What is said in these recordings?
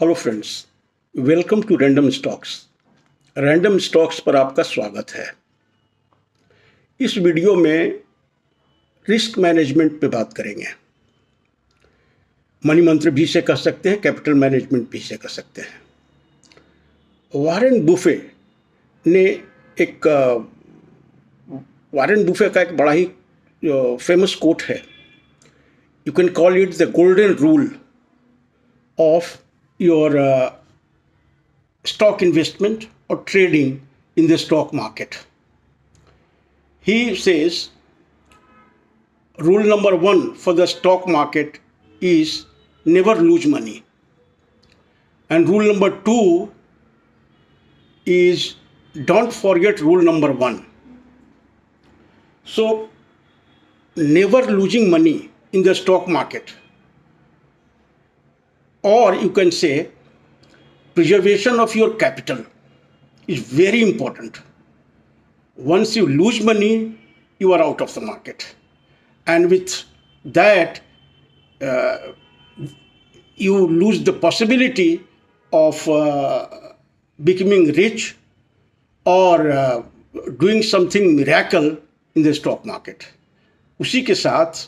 Hello friends, welcome to random stocks. Random stocks पर आपका स्वागत है। इस वीडियो में रिस्क मैनेजमेंट पे बात करेंगे। मनी मंत्र भी इसे कह सकते हैं, कैपिटल मैनेजमेंट भी इसे कह सकते हैं। एक वॉरेन बुफे का एक बड़ा ही फेमस कोट है। You can call it the golden rule of your stock investment or trading in the stock market. He says rule number 1 for the stock market is never lose money, and rule number 2 is don't forget rule number 1. So never losing money in the stock market, or you can say preservation of your capital is very important. Once you lose money, you are out of the market, and with that you lose the possibility of becoming rich or doing something miracle in the stock market. उसी के साथ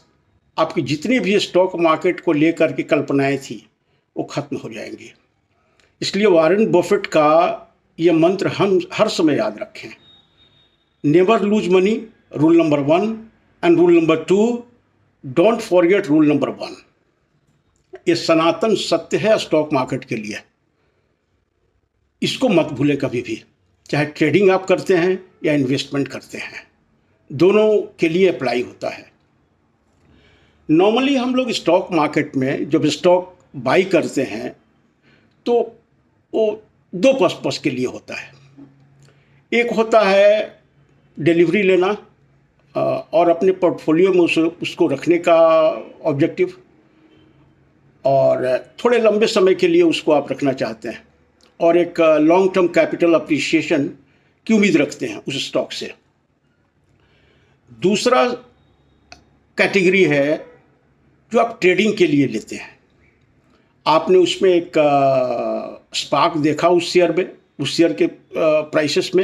आपकी जितनी भी stock market को लेकर के कल्पनाएं थी वो खत्म हो जाएंगी। इसलिए वॉरेन बफेट का ये मंत्र हम हर समय याद रखें। Never lose money, rule number 1, and rule number 2, don't forget rule number 1। ये सनातन सत्य है स्टॉक मार्केट के लिए। इसको मत भूलें कभी भी, चाहे ट्रेडिंग आप करते हैं या इन्वेस्टमेंट करते हैं, दोनों के लिए अप्लाई होता है। नॉर्मली हम लोग स्टॉक मार्केट में जब स्टॉक बाई करते हैं तो वो दो पर्पस के लिए होता है। एक होता है डिलीवरी लेना और अपने पोर्टफोलियो में उसको रखने का ऑब्जेक्टिव, और थोड़े लंबे समय के लिए उसको आप रखना चाहते हैं, और एक लॉन्ग टर्म कैपिटल अप्रिसिएशन की उम्मीद रखते हैं उस स्टॉक से। दूसरा कैटेगरी है जो आप ट्रेडिंग के लिए लेते हैं। आपने उसमें एक स्पार्क देखा उस शेयर के प्राइसेस में,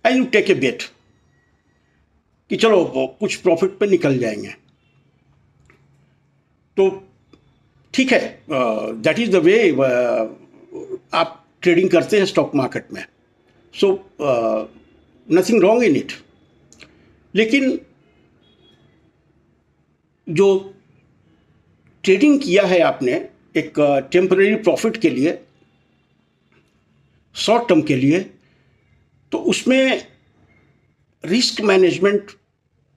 एंड यू टेक ए बेट कि चलो कुछ प्रॉफिट पे निकल जाएंगे। तो ठीक है, दैट इज़ द वे आप ट्रेडिंग करते हैं स्टॉक मार्केट में। So nothing wrong in it. लेकिन जो ट्रेडिंग किया है आपने एक टेम्परेरी प्रॉफिट के लिए, शॉर्ट टर्म के लिए, तो उसमें risk management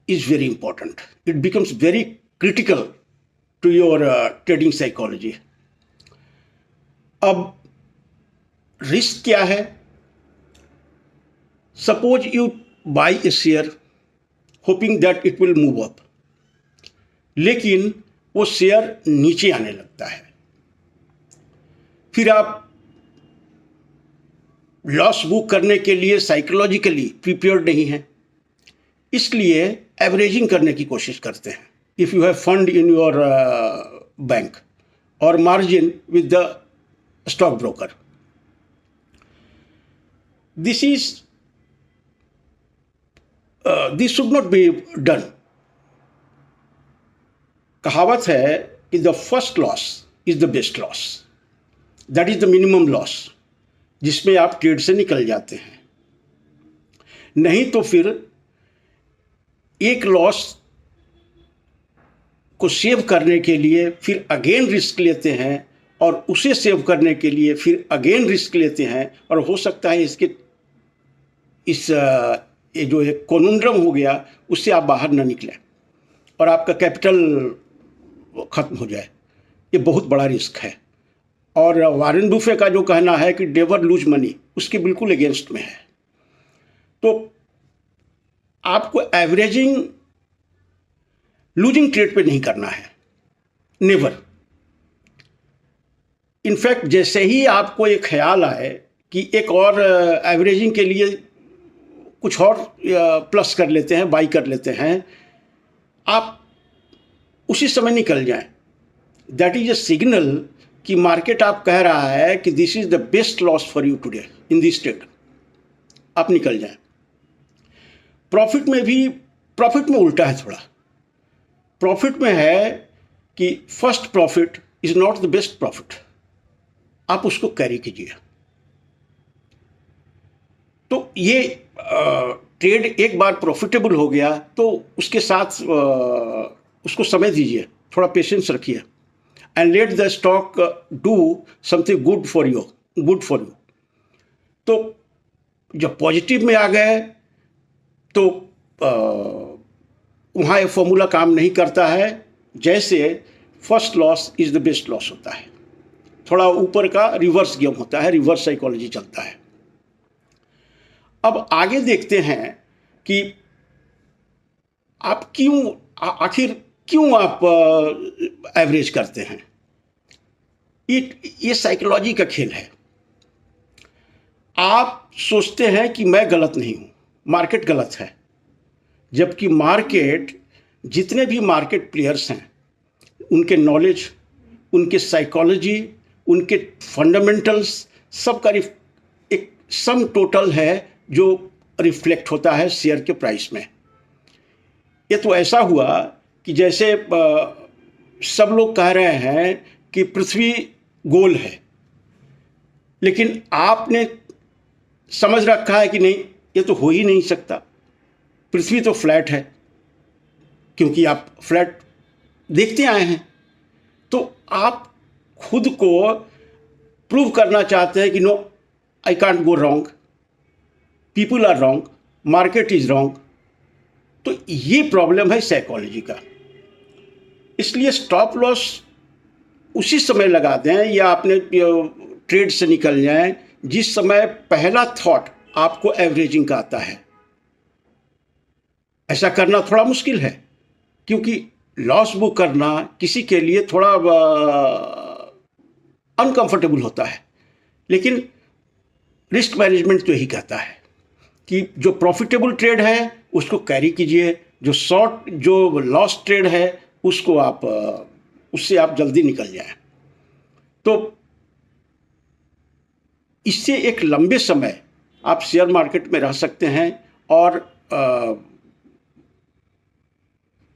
is very important. It becomes very critical to your trading psychology. अब रिस्क क्या है? Suppose you buy a share hoping that it will move up, लेकिन वो शेयर नीचे आने लगता है, फिर आप लॉस बुक करने के लिए साइकोलॉजिकली प्रिपेयर्ड नहीं हैं, इसलिए एवरेजिंग करने की कोशिश करते हैं। If you have fund in your bank और margin with the stock broker, this should not be done. कहावत है कि the first loss is the best loss, that is the minimum loss, जिसमें आप ट्रेड से निकल जाते हैं। नहीं तो फिर एक लॉस को सेव करने के लिए फिर अगेन रिस्क लेते हैं, और उसे सेव करने के लिए फिर अगेन रिस्क लेते हैं, और हो सकता है ये जो एक कोनुंड्रम हो गया उससे आप बाहर न निकलें और आपका कैपिटल ख़त्म हो जाए। ये बहुत बड़ा रिस्क है। और वॉरेन बुफे का जो कहना है कि नेवर लूज मनी, उसके बिल्कुल अगेंस्ट में है। तो आपको एवरेजिंग लूजिंग ट्रेड पे नहीं करना है, नेवर। इनफैक्ट जैसे ही आपको एक ख्याल आए कि एक और एवरेजिंग के लिए कुछ और प्लस कर लेते हैं, बाई कर लेते हैं, आप उसी समय निकल जाएं। दैट इज अ सिग्नल कि मार्केट आप कह रहा है कि this is the best loss for you today in this trade, आप निकल जाएं। प्रॉफिट में उल्टा है थोड़ा। प्रॉफिट में है कि first profit is not the best profit, आप उसको कैरी कीजिए। तो ये ट्रेड एक बार प्रॉफिटेबल हो गया तो उसके साथ उसको समय दीजिए, थोड़ा पेशेंस रखिए, and let the stock do something good for you. तो जब पॉजिटिव में आ गए तो वहाँ ये फॉर्मूला काम नहीं करता है, जैसे first loss is the best loss होता है, थोड़ा ऊपर का रिवर्स गेम होता है, रिवर्स साइकोलॉजी चलता है। अब आगे देखते हैं कि आप आखिर क्यों आप एवरेज करते हैं। ये साइकोलॉजी का खेल है। आप सोचते हैं कि मैं गलत नहीं हूं, मार्केट गलत है, जबकि मार्केट, जितने भी मार्केट प्लेयर्स हैं, उनके नॉलेज, उनके साइकोलॉजी, उनके फंडामेंटल्स, सबका एक सम टोटल है जो रिफ्लेक्ट होता है शेयर के प्राइस में। ये तो ऐसा हुआ कि जैसे सब लोग कह रहे हैं कि पृथ्वी गोल है, लेकिन आपने समझ रखा है कि नहीं, ये तो हो ही नहीं सकता, पृथ्वी तो फ्लैट है, क्योंकि आप फ्लैट देखते आए हैं। तो आप खुद को प्रूव करना चाहते हैं कि no, I can't go wrong, people are wrong, market is wrong. तो ये प्रॉब्लम है साइकोलॉजी का। इसलिए स्टॉप लॉस उसी समय लगा दें या आपने ट्रेड से निकल जाएं जिस समय पहला थॉट आपको एवरेजिंग का आता है। ऐसा करना थोड़ा मुश्किल है, क्योंकि लॉस बुक करना किसी के लिए थोड़ा अनकंफर्टेबल होता है, लेकिन रिस्क मैनेजमेंट तो यही कहता है कि जो प्रॉफिटेबल ट्रेड है उसको कैरी कीजिए, जो लॉस ट्रेड है उसको उससे आप जल्दी निकल जाएं। तो इससे एक लंबे समय आप शेयर मार्केट में रह सकते हैं। और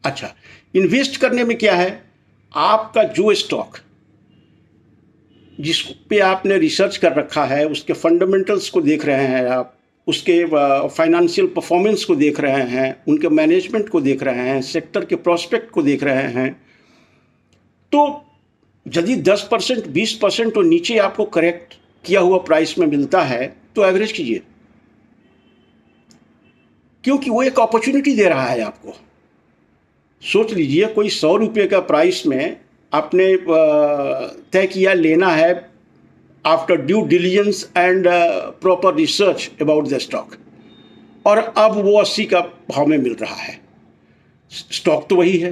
अच्छा, इन्वेस्ट करने में क्या है, आपका जो स्टॉक जिस पे आपने रिसर्च कर रखा है, उसके फंडामेंटल्स को देख रहे हैं आप, उसके फाइनेंशियल परफॉर्मेंस को देख रहे हैं, उनके मैनेजमेंट को देख रहे हैं, सेक्टर के प्रोस्पेक्ट को देख रहे हैं, तो यदि 10% 20% तो नीचे आपको करेक्ट किया हुआ प्राइस में मिलता है तो एवरेज कीजिए, क्योंकि वो एक अपॉर्चुनिटी दे रहा है आपको। सोच लीजिए, कोई 100 रुपये का प्राइस में आपने तय किया लेना है after due diligence and proper research about the stock, और अब वो 80 का भाव में मिल रहा है। स्टॉक तो वही है,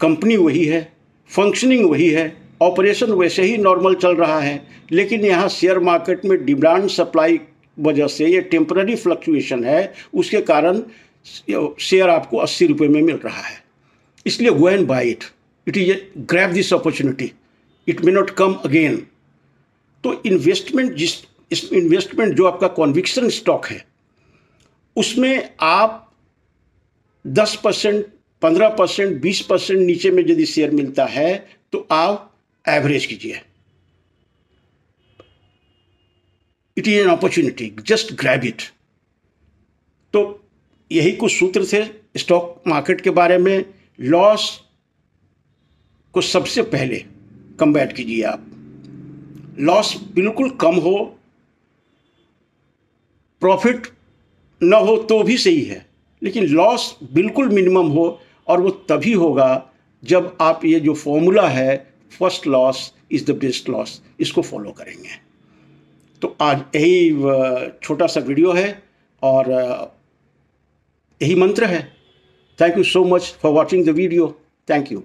कंपनी वही है, फंक्शनिंग वही है, ऑपरेशन वैसे ही नॉर्मल चल रहा है, लेकिन यहाँ शेयर मार्केट में डिमांड सप्लाई वजह से ये टेम्पररी फ्लक्चुएशन है, उसके कारण शेयर आपको 80 रुपये में मिल रहा है। इसलिए go and buy it, it is grab this opportunity, it may not come again. तो इन्वेस्टमेंट जो आपका कॉन्विक्शन स्टॉक है, उसमें आप 10%, 15%, 20% नीचे में यदि शेयर मिलता है तो आप एवरेज कीजिए। It is an opportunity, just grab it. तो यही कुछ सूत्र थे स्टॉक मार्केट के बारे में। लॉस को सबसे पहले कम्बैट कीजिए आप। लॉस बिल्कुल कम हो, प्रॉफिट न हो तो भी सही है, लेकिन लॉस बिल्कुल मिनिमम हो, और वो तभी होगा जब आप ये जो फॉर्मूला है first loss is the best loss, इसको फॉलो करेंगे। तो आज यही छोटा सा वीडियो है और यही मंत्र है। Thank you so much for watching the video. Thank you.